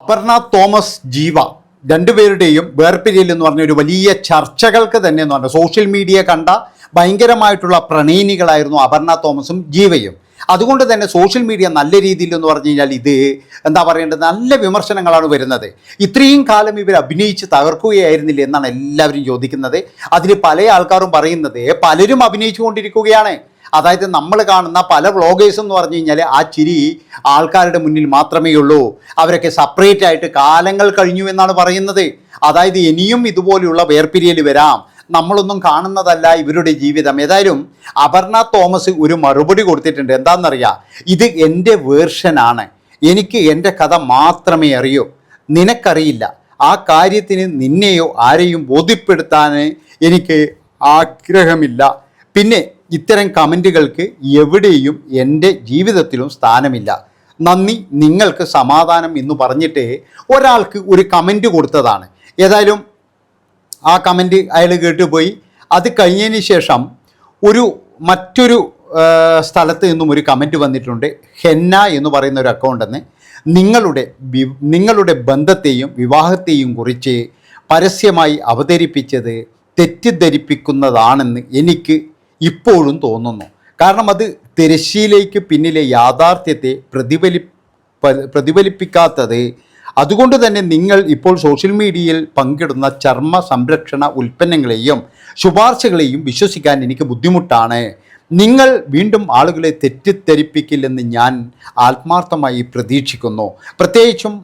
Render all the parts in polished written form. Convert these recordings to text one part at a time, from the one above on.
Aparna Thomas ജീവ രണ്ടുപേരുടെയും വേർപിരിയൽ എന്ന് പറഞ്ഞ ഒരു വലിയ ചർച്ചകൾക്ക് തന്നെ എന്ന് പറഞ്ഞാൽ സോഷ്യൽ മീഡിയ കണ്ട ഭയങ്കരമായിട്ടുള്ള പ്രണയിനികളായിരുന്നു അപർണ തോമസും ജീവയും. അതുകൊണ്ട് തന്നെ സോഷ്യൽ മീഡിയ നല്ല രീതിയിൽ എന്ന് പറഞ്ഞു കഴിഞ്ഞാൽ ഇത് എന്താ പറയേണ്ടത്, നല്ല വിമർശനങ്ങളാണ് വരുന്നത്. ഇത്രയും കാലം ഇവർ അഭിനയിച്ച് തകർക്കുകയായിരുന്നില്ല എന്നാണ് എല്ലാവരും ചോദിക്കുന്നത്. അതിന് പല ആൾക്കാരും പറയുന്നത് പലരും അഭിനയിച്ചു കൊണ്ടിരിക്കുകയാണ്. അതായത് നമ്മൾ കാണുന്ന പല വ്ളോഗേഴ്സ് എന്ന് പറഞ്ഞു കഴിഞ്ഞാൽ ആ ചിരി ആൾക്കാരുടെ മുന്നിൽ മാത്രമേ ഉള്ളൂ. അവരൊക്കെ സെപ്പറേറ്റ് ആയിട്ട് കാലങ്ങൾ കഴിഞ്ഞു എന്നാണ് പറയുന്നത്. അതായത് ഇനിയും ഇതുപോലെയുള്ള വേർപിരിയൽ വരാം, നമ്മളൊന്നും കാണുന്നതല്ല ഇവരുടെ ജീവിതം. ഏതായാലും അപർണ തോമസ് ഒരു മറുപടി കൊടുത്തിട്ടുണ്ട്. എന്താണെന്നറിയാം, ഇത് എൻ്റെ വേർഷനാണ്, എനിക്ക് എൻ്റെ കഥ മാത്രമേ അറിയൂ, നിനക്കറിയില്ല. ആ കാര്യത്തിന് നിന്നെയോ ആരെയും ബോധ്യപ്പെടുത്താൻ എനിക്ക് ആഗ്രഹമില്ല. പിന്നെ ഇത്തരം കമൻറ്റുകൾക്ക് എവിടെയും എൻ്റെ ജീവിതത്തിലും സ്ഥാനമില്ല. നന്ദി, നിങ്ങൾക്ക് സമാധാനം എന്ന് പറഞ്ഞിട്ട് ഒരാൾക്ക് ഒരു കമൻറ്റ് കൊടുത്തതാണ്. ഏതായാലും ആ കമൻറ്റ് അയാൾ കേട്ടുപോയി. അത് കഴിഞ്ഞതിന് ശേഷം മറ്റൊരു സ്ഥലത്ത് നിന്നും ഒരു കമൻറ്റ് വന്നിട്ടുണ്ട്. ഹെന്ന എന്ന് പറയുന്ന ഒരു അക്കൗണ്ടെന്ന് നിങ്ങളുടെ ബന്ധത്തെയും വിവാഹത്തെയും കുറിച്ച് പരസ്യമായി അവതരിപ്പിച്ചത് തെറ്റിദ്ധരിപ്പിക്കുന്നതാണെന്ന് എനിക്ക് ഇപ്പോഴും തോന്നുന്നു. കാരണം അത് തിരശ്ശീലയ്ക്ക് പിന്നിലെ യാഥാർത്ഥ്യത്തെ പ്രതിഫലിപ്പിക്കാത്തത്. അതുകൊണ്ട് തന്നെ നിങ്ങൾ ഇപ്പോൾ സോഷ്യൽ മീഡിയയിൽ പങ്കിടുന്ന ചർമ്മ സംരക്ഷണ ഉൽപ്പന്നങ്ങളെയും ശുപാർശകളെയും വിശ്വസിക്കാൻ എനിക്ക് ബുദ്ധിമുട്ടാണ്. നിങ്ങൾ വീണ്ടും ആളുകളെ തെറ്റിദ്ധരിപ്പിക്കില്ലെന്ന് ഞാൻ ആത്മാർത്ഥമായി പ്രതീക്ഷിക്കുന്നു. പ്രത്യേകിച്ചും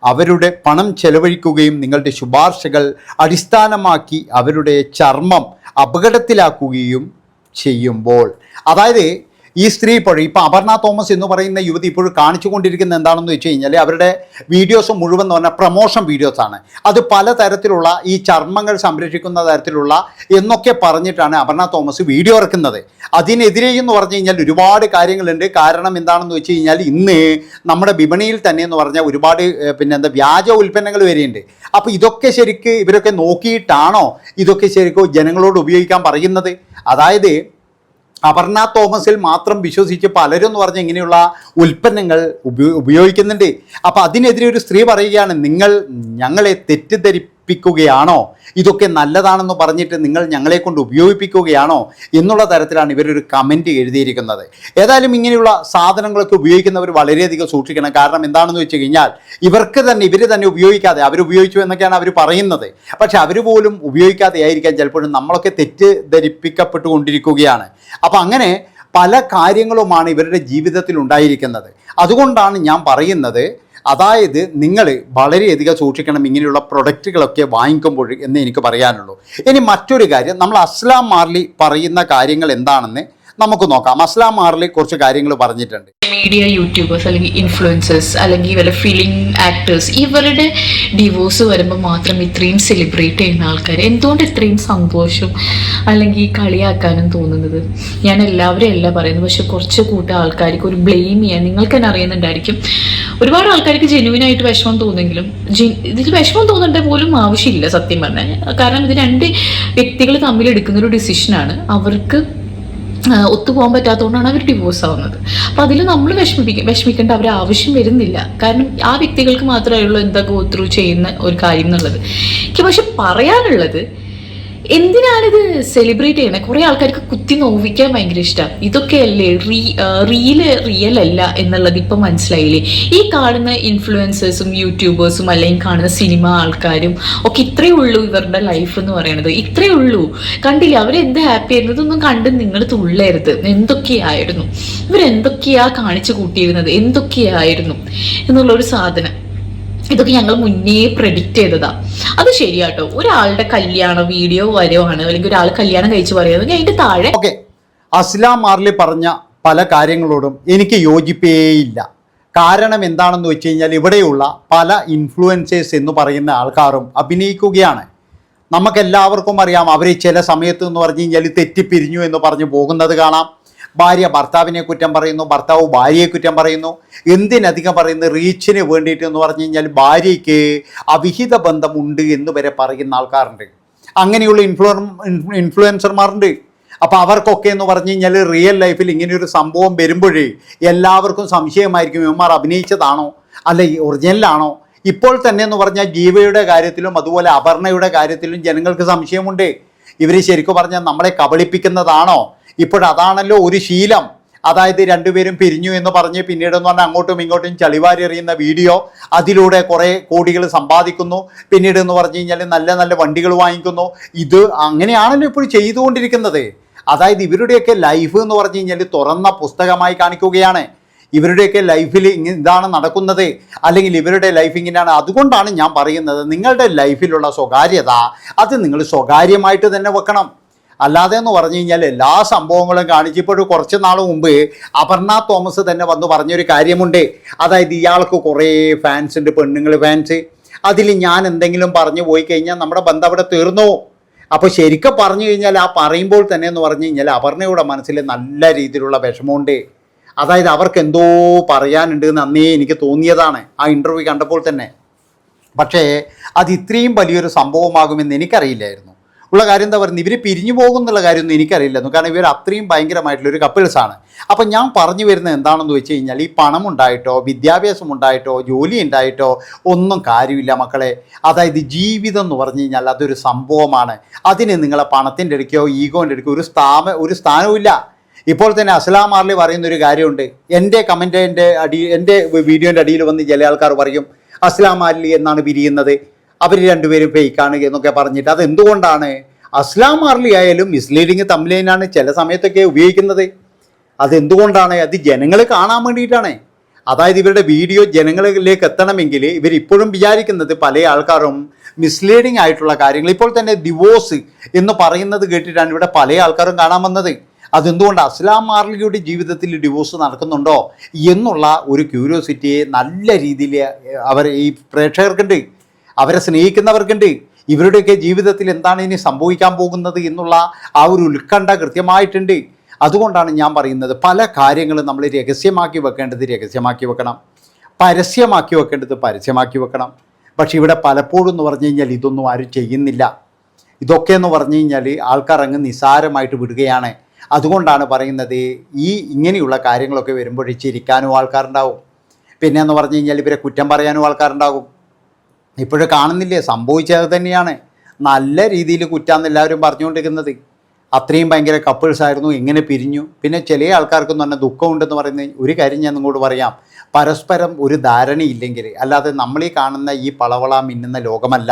അവരുടെ പണം ചെലവഴിക്കുകയും നിങ്ങളുടെ ശുപാർശകൾ അടിസ്ഥാനമാക്കി അവരുടെ ചർമ്മം അപകടത്തിലാക്കുകയും ചെയ്യുമ്പോൾ. അതായത് ഈ സ്ത്രീ ഇപ്പോൾ അപർണ തോമസ് എന്ന് പറയുന്ന യുവതി ഇപ്പോഴും കാണിച്ചു കൊണ്ടിരിക്കുന്നത് എന്താണെന്ന് വെച്ച് കഴിഞ്ഞാൽ അവരുടെ വീഡിയോസ് മുഴുവൻ എന്ന് പറഞ്ഞാൽ പ്രമോഷൻ വീഡിയോസാണ്. അത് പലതരത്തിലുള്ള ഈ ചർമ്മങ്ങൾ സംരക്ഷിക്കുന്ന തരത്തിലുള്ള എന്നൊക്കെ പറഞ്ഞിട്ടാണ് അപർണ തോമസ് വീഡിയോ ഇറക്കുന്നത്. അതിനെതിരെ എന്ന് പറഞ്ഞു കഴിഞ്ഞാൽ ഒരുപാട് കാര്യങ്ങളുണ്ട്. കാരണം എന്താണെന്ന് വെച്ച് കഴിഞ്ഞാൽ ഇന്ന് നമ്മുടെ വിപണിയിൽ തന്നെ എന്ന് പറഞ്ഞാൽ ഒരുപാട് വ്യാജ ഉൽപ്പന്നങ്ങൾ വരെയുണ്ട്. അപ്പോൾ ഇതൊക്കെ ശരിക്ക് ഇവരൊക്കെ നോക്കിയിട്ടാണോ ഇതൊക്കെ ശരിക്കും ജനങ്ങളോട് ഉപയോഗിക്കാൻ പറയുന്നത്? അതായത് അപർണ തോമസിൽ മാത്രം വിശ്വസിച്ച് പലരും എന്ന് പറഞ്ഞാൽ ഇങ്ങനെയുള്ള ഉൽപ്പന്നങ്ങൾ ഉപയോഗിക്കുന്നുണ്ട്. അപ്പോൾ അതിനെതിരെ ഒരു സ്ത്രീ പറയുകയാണ്, നിങ്ങൾ ഞങ്ങളെ തെറ്റിദ്ധരിപ്പിക്കുകയാണോ, ഇതൊക്കെ നല്ലതാണെന്ന് പറഞ്ഞിട്ട് നിങ്ങൾ ഞങ്ങളെ കൊണ്ട് ഉപയോഗിപ്പിക്കുകയാണോ എന്നുള്ള തരത്തിലാണ് ഇവരൊരു കമൻറ്റ് എഴുതിയിരിക്കുന്നത്. ഏതായാലും ഇങ്ങനെയുള്ള സാധനങ്ങളൊക്കെ ഉപയോഗിക്കുന്നവർ വളരെയധികം സൂക്ഷിക്കണം. കാരണം എന്താണെന്ന് വെച്ച് കഴിഞ്ഞാൽ ഇവർ തന്നെ ഉപയോഗിക്കാതെ അവരുപയോഗിച്ചു എന്നൊക്കെയാണ് അവർ പറയുന്നത്. പക്ഷെ അവർ പോലും ഉപയോഗിക്കാതെ ആയിരിക്കാം ചിലപ്പോഴും നമ്മളൊക്കെ തെറ്റിദ്ധരിപ്പിക്കപ്പെട്ടുകൊണ്ടിരിക്കുകയാണ്. അപ്പോൾ അങ്ങനെ പല കാര്യങ്ങളുമാണ് ഇവരുടെ ജീവിതത്തിൽ ഉണ്ടായിരിക്കുന്നത്. അതുകൊണ്ടാണ് ഞാൻ പറയുന്നത്, അതായത് നിങ്ങൾ വളരെയധികം സൂക്ഷിക്കണം ഇങ്ങനെയുള്ള പ്രൊഡക്റ്റുകളൊക്കെ വാങ്ങിക്കുമ്പോൾ എന്ന് എനിക്ക് പറയാനുള്ളൂ. ഇനി മറ്റൊരു കാര്യം, നമ്മൾ അസ്ലാം മാർലി പറയുന്ന കാര്യങ്ങൾ എന്താണെന്ന് നമുക്ക് നോക്കാം. അസ്ലാം മാർലി കുറച്ച് കാര്യങ്ങൾ പറഞ്ഞിട്ടുണ്ട്. മീഡിയ യൂട്യൂബേഴ്സ് അല്ലെങ്കിൽ ഇൻഫ്ലുവൻസേഴ്സ് അല്ലെങ്കിൽ ഇവരുടെ ഫിലിം ആക്ടേഴ്സ് ഇവരുടെ ഡിവോഴ്സ് വരുമ്പോൾ മാത്രം ഇത്രയും സെലിബ്രേറ്റ് ചെയ്യുന്ന ആൾക്കാർ എന്തുകൊണ്ട് ഇത്രയും സന്തോഷം അല്ലെങ്കിൽ കളിയാക്കാനും തോന്നുന്നത്? ഞാൻ എല്ലാവരും അല്ല പറയുന്നത്, പക്ഷെ കുറച്ച് കൂട്ടം ആൾക്കാർക്ക് ഒരു ബ്ലെയിം ചെയ്യാൻ നിങ്ങൾക്ക് തന്നെ അറിയുന്നുണ്ടായിരിക്കും. ഒരുപാട് ആൾക്കാർക്ക് ജെന്യുവിനായിട്ട് വിഷമം തോന്നുമെങ്കിലും ഇതിൽ വിഷമം തോന്നേണ്ട പോലും ആവശ്യമില്ല സത്യം പറഞ്ഞാൽ. കാരണം ഇത് രണ്ട് വ്യക്തികൾ തമ്മിൽ എടുക്കുന്നൊരു ഡിസിഷനാണ്. അവർക്ക് ഒത്തുപോകാൻ പറ്റാത്തതുകൊണ്ടാണ് അവർ ഡിവോഴ്സ് ആവുന്നത്. അപ്പം അതിൽ നമ്മൾ വിഷമിക്കേണ്ട അവർ ആവശ്യം വരുന്നില്ല. കാരണം ആ വ്യക്തികൾക്ക് മാത്രമേ ഉള്ളൂ എന്താ ഗോ ത്രൂ ചെയ്യുന്ന ഒരു കാര്യം എന്നുള്ളത്. എനിക്ക് പക്ഷെ പറയാനുള്ളത്, എന്തിനാണിത് സെലിബ്രേറ്റ് ചെയ്യണേ? കുറേ ആൾക്കാർക്ക് കുത്തി നോവിക്കാൻ ഭയങ്കര ഇഷ്ടമാണ്. ഇതൊക്കെയല്ലേ റിയൽ അല്ല എന്നുള്ളത് ഇപ്പം മനസ്സിലായില്ലേ? ഈ കാണുന്ന ഇൻഫ്ലുവൻസേഴ്സും യൂട്യൂബേഴ്സും അല്ലെങ്കിൽ കാണുന്ന സിനിമ ആൾക്കാരും ഒക്കെ ഇത്രയേ ഉള്ളൂ ഇവരുടെ ലൈഫ് എന്ന് പറയുന്നത്. ഇത്രയേ ഉള്ളൂ. കണ്ടില്ല അവരെന്ത് ഹാപ്പി ആയിരുന്നു? ഇതൊന്നും കണ്ട് നിങ്ങൾ തുള്ളരുത്. എന്തൊക്കെയായിരുന്നു ഇവരെന്തൊക്കെയാ കാണിച്ചു കൂട്ടിയിരുന്നത്, എന്തൊക്കെയായിരുന്നു എന്നുള്ളൊരു സാധനം ഇതൊക്കെ ഞങ്ങൾ മുന്നേ പ്രെഡിക്റ്റ് ചെയ്തതാ. അത് ശരിയാട്ടോ, ഒരാളുടെ കല്യാണ വീഡിയോ വരുവാണ് അല്ലെങ്കിൽ ഒരാൾ കല്യാണം കഴിച്ച് പറയുന്നത് അതിന്റെ താഴെ അസ്ലാം മാർലി പറഞ്ഞ പല കാര്യങ്ങളോടും എനിക്ക് യോജിപ്പേയില്ല. കാരണം എന്താണെന്ന് വെച്ച് കഴിഞ്ഞാൽ ഇവിടെയുള്ള പല ഇൻഫ്ലുവൻസേഴ്സ് എന്ന് പറയുന്ന ആൾക്കാരും അഭിനയിക്കുകയാണ്. നമുക്കെല്ലാവർക്കും അറിയാം, അവർ ചില സമയത്ത് എന്ന് പറഞ്ഞു കഴിഞ്ഞാൽ തെറ്റിപ്പിരിഞ്ഞു എന്ന് പറഞ്ഞ് പോകുന്നത് കാണാം. ഭാര്യ ഭർത്താവിനെ കുറ്റം പറയുന്നു, ഭർത്താവ് ഭാര്യയെ കുറ്റം പറയുന്നു. എന്തിനധികം പറയുന്നത് റീച്ചിന് വേണ്ടിയിട്ട് എന്ന് പറഞ്ഞു കഴിഞ്ഞാൽ ഭാര്യയ്ക്ക് അവിഹിത ബന്ധമുണ്ട് എന്ന് വരെ പറയുന്ന ആൾക്കാരുണ്ട്. അങ്ങനെയുള്ള ഇൻഫ്ലുവൻസർമാരുണ്ട്. അപ്പോൾ അവർക്കൊക്കെ എന്ന് പറഞ്ഞു കഴിഞ്ഞാൽ റിയൽ ലൈഫിൽ ഇങ്ങനെയൊരു സംഭവം വരുമ്പോഴേ എല്ലാവർക്കും സംശയമായിരിക്കും, ഇവന്മാർ അഭിനയിച്ചതാണോ അല്ല ഒറിജിനലാണോ ഇപ്പോൾ തന്നെ എന്ന് പറഞ്ഞാൽ ജീവയുടെ കാര്യത്തിലും അതുപോലെ അപർണയുടെ കാര്യത്തിലും ജനങ്ങൾക്ക് സംശയമുണ്ട്. ഇവർ ശരിക്കും പറഞ്ഞാൽ നമ്മളെ കബളിപ്പിക്കുന്നതാണോ? ഇപ്പോഴതാണല്ലോ ഒരു ശീലം. അതായത് രണ്ടുപേരും പിരിഞ്ഞു എന്ന് പറഞ്ഞ് പിന്നീടെന്ന് പറഞ്ഞാൽ അങ്ങോട്ടും ഇങ്ങോട്ടും ചളിവാരി എറിയുന്ന വീഡിയോ, അതിലൂടെ കുറേ കോടികൾ സമ്പാദിക്കുന്നു, പിന്നീട് എന്ന് പറഞ്ഞു കഴിഞ്ഞാൽ നല്ല നല്ല വണ്ടികൾ വാങ്ങിക്കുന്നു. ഇത് അങ്ങനെയാണല്ലോ ഇപ്പോൾ ചെയ്തുകൊണ്ടിരിക്കുന്നത്. അതായത് ഇവരുടെയൊക്കെ ലൈഫ് എന്ന് പറഞ്ഞു കഴിഞ്ഞാൽ തുറന്ന പുസ്തകമായി കാണിക്കുകയാണ്. ഇവരുടെയൊക്കെ ലൈഫിൽ ഇതാണ് നടക്കുന്നത്, അല്ലെങ്കിൽ ഇവരുടെ ലൈഫ് ഇങ്ങനെയാണ്. അതുകൊണ്ടാണ് ഞാൻ പറയുന്നത്, നിങ്ങളുടെ ലൈഫിലുള്ള സ്വകാര്യത അത് നിങ്ങൾ സ്വകാര്യമായിട്ട് തന്നെ വെക്കണം. അല്ലാതെ എന്ന് പറഞ്ഞു കഴിഞ്ഞാൽ എല്ലാ സംഭവങ്ങളും കാണിച്ച് ഇപ്പോഴും കുറച്ച് നാൾ മുമ്പ് അപർണ തോമസ് തന്നെ വന്ന് പറഞ്ഞൊരു കാര്യമുണ്ട്. അതായത് ഇയാൾക്ക് കുറേ ഫാൻസ് ഉണ്ട്, പെണ്ണുങ്ങൾ ഫാൻസ്. അതിൽ ഞാൻ എന്തെങ്കിലും പറഞ്ഞു പോയി കഴിഞ്ഞാൽ നമ്മുടെ ബന്ധം അവിടെ തീർന്നു. അപ്പോൾ ശരിക്കും പറഞ്ഞു കഴിഞ്ഞാൽ ആ പറയുമ്പോൾ തന്നെ എന്ന് പറഞ്ഞു കഴിഞ്ഞാൽ അപർണയുടെ മനസ്സിൽ നല്ല രീതിയിലുള്ള വിഷമമുണ്ട്. അതായത് അവർക്ക് എന്തോ പറയാനുണ്ട് എന്ന് അന്നേ എനിക്ക് തോന്നിയതാണ് ആ ഇൻ്റർവ്യൂ കണ്ടപ്പോൾ തന്നെ. പക്ഷേ അത് ഇത്രയും വലിയൊരു സംഭവമാകുമെന്ന് എനിക്കറിയില്ലായിരുന്നു. ഉള്ള കാര്യം എന്താ പറയുന്നത്, ഇവർ പിരിഞ്ഞു പോകുന്നുള്ള കാര്യമൊന്നും എനിക്കറിയില്ലായിരുന്നു. കാരണം ഇവർ അത്രയും ഭയങ്കരമായിട്ടുള്ളൊരു കപ്പിൾസാണ്. അപ്പം ഞാൻ പറഞ്ഞു വരുന്നത് എന്താണെന്ന് വെച്ച് കഴിഞ്ഞാൽ, ഈ പണം ഉണ്ടായിട്ടോ വിദ്യാഭ്യാസം ഉണ്ടായിട്ടോ ജോലി ഉണ്ടായിട്ടോ ഒന്നും കാര്യമില്ല മക്കളെ. അതായത് ജീവിതം എന്ന് പറഞ്ഞു കഴിഞ്ഞാൽ അതൊരു സംഭവമാണ്. അതിന് നിങ്ങളെ പണത്തിൻ്റെ ഇടയ്ക്കോ ഈഗോൻ്റെ ഇടയ്ക്കോ ഒരു സ്ഥാനവും ഇല്ല. ഇപ്പോൾ തന്നെ അസ്ലാം മാർലി പറയുന്നൊരു കാര്യമുണ്ട്. എൻ്റെ കമൻറ്റിൻ്റെ എൻ്റെ വീഡിയോൻ്റെ അടിയിൽ വന്ന് ചില ആൾക്കാർ പറയും അസ്ലാം മാർലി എന്നാണ് പിരിയുന്നത്, അവർ രണ്ടുപേരും ഫേക്കാണ് എന്നൊക്കെ പറഞ്ഞിട്ട്. അതെന്തുകൊണ്ടാണ്? അസ്ലാം മാർലി ആയാലും മിസ്ലീഡിങ് തംബ്നെയിലാണ് ചില സമയത്തൊക്കെ ഉപയോഗിക്കുന്നത്. അതെന്തുകൊണ്ടാണ്? അത് ജനങ്ങൾ കാണാൻ വേണ്ടിയിട്ടാണ്. അതായത് ഇവരുടെ വീഡിയോ ജനങ്ങളിലേക്ക് എത്തണമെങ്കിൽ ഇവരിപ്പോഴും വിചാരിക്കുന്നത് പല ആൾക്കാരും മിസ്ലീഡിങ് ആയിട്ടുള്ള കാര്യങ്ങൾ. ഇപ്പോൾ തന്നെ ഡിവോഴ്സ് എന്ന് പറയുന്നത് കേട്ടിട്ടാണ് ഇവിടെ പല ആൾക്കാരും കാണാൻ വന്നത്. അതെന്തുകൊണ്ട് അസ്ലാം മാർലിയുടെ ജീവിതത്തിൽ ഡിവോഴ്സ് നടക്കുന്നുണ്ടോ എന്നുള്ള ഒരു ക്യൂരിയോസിറ്റിയെ നല്ല രീതിയിൽ ഈ പ്രേക്ഷകർക്കുണ്ട്, അവരെ സ്നേഹിക്കുന്നവർക്കുണ്ട്. ഇവരുടെയൊക്കെ ജീവിതത്തിൽ എന്താണ് ഇനി സംഭവിക്കാൻ പോകുന്നത് എന്നുള്ള ആ ഒരു ഉത്കണ്ഠ കൃത്യമായിട്ടുണ്ട്. അതുകൊണ്ടാണ് ഞാൻ പറയുന്നത്, പല കാര്യങ്ങളും നമ്മൾ രഹസ്യമാക്കി വെക്കേണ്ടത് രഹസ്യമാക്കി വെക്കണം, പരസ്യമാക്കി വെക്കേണ്ടത് പരസ്യമാക്കി വെക്കണം. പക്ഷേ ഇവിടെ പലപ്പോഴും എന്ന് പറഞ്ഞു കഴിഞ്ഞാൽ ഇതൊന്നും ആരും ചെയ്യുന്നില്ല. ഇതൊക്കെ എന്ന് പറഞ്ഞു കഴിഞ്ഞാൽ ആൾക്കാർ അങ്ങ് നിസ്സാരമായിട്ട് വിടുകയാണ്. അതുകൊണ്ടാണ് പറയുന്നത്, ഈ ഇങ്ങനെയുള്ള കാര്യങ്ങളൊക്കെ വരുമ്പോൾ ചിരിക്കാനും ആൾക്കാരുണ്ടാവും, പിന്നെ എന്ന് പറഞ്ഞു കഴിഞ്ഞാൽ ഇവരെ കുറ്റം പറയാനും ആൾക്കാരുണ്ടാകും. ഇപ്പോഴും കാണുന്നില്ലേ, സംഭവിച്ചത് തന്നെയാണ്. നല്ല രീതിയിൽ കുറ്റാന്ന് എല്ലാവരും പറഞ്ഞുകൊണ്ടിരിക്കുന്നത്. അത്രയും ഭയങ്കര കപ്പിൾസായിരുന്നു, എങ്ങനെ പിരിഞ്ഞു. പിന്നെ ചില ആൾക്കാർക്കൊന്നും തന്നെ ദുഃഖമുണ്ടെന്ന് പറയുന്ന ഒരു കാര്യം ഞാൻ നിങ്ങളോട് പറയാം, പരസ്പരം ഒരു ധാരണയില്ലെങ്കിൽ, അല്ലാതെ നമ്മളീ കാണുന്ന ഈ പളവള മിന്നുന്ന ലോകമല്ല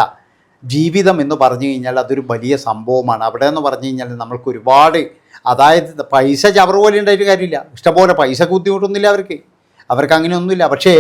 ജീവിതം എന്ന് പറഞ്ഞു കഴിഞ്ഞാൽ. അതൊരു വലിയ സംഭവമാണ്. അവിടെ എന്ന് പറഞ്ഞു കഴിഞ്ഞാൽ നമ്മൾക്ക് ഒരുപാട്, അതായത് പൈസ ചവറ് പോലെ ഉണ്ടായിട്ട് കാര്യമില്ല, ഇഷ്ടംപോലെ പൈസ ബുദ്ധിമുട്ടൊന്നുമില്ല അവർക്ക് അങ്ങനെയൊന്നുമില്ല. പക്ഷേ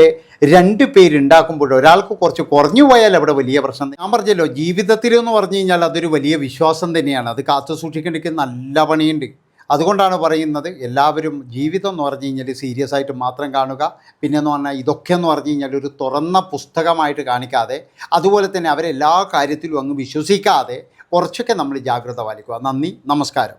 രണ്ട് പേരുണ്ടാക്കുമ്പോൾ ഒരാൾക്ക് കുറച്ച് കുറഞ്ഞു പോയാൽ അവിടെ വലിയ പ്രശ്നം. ഞാൻ പറഞ്ഞല്ലോ, ജീവിതത്തിൽ എന്ന് പറഞ്ഞു കഴിഞ്ഞാൽ അതൊരു വലിയ വിശ്വാസം തന്നെയാണ്. അത് കാത്തു സൂക്ഷിക്കേണ്ടിക്ക് നല്ല പണിയുണ്ട്. അതുകൊണ്ടാണ് പറയുന്നത്, എല്ലാവരും ജീവിതം എന്ന് പറഞ്ഞു കഴിഞ്ഞാൽ സീരിയസ് ആയിട്ട് മാത്രം കാണുക. പിന്നെ എന്ന് പറഞ്ഞാൽ ഇതൊക്കെ എന്ന് പറഞ്ഞു കഴിഞ്ഞാൽ ഒരു തുറന്ന പുസ്തകമായിട്ട് കാണിക്കാതെ, അതുപോലെ തന്നെ അവരെല്ലാ കാര്യത്തിലും അങ്ങ് വിശ്വസിക്കാതെ കുറച്ചൊക്കെ നമ്മൾ ജാഗ്രത പാലിക്കുക. നന്ദി, നമസ്കാരം.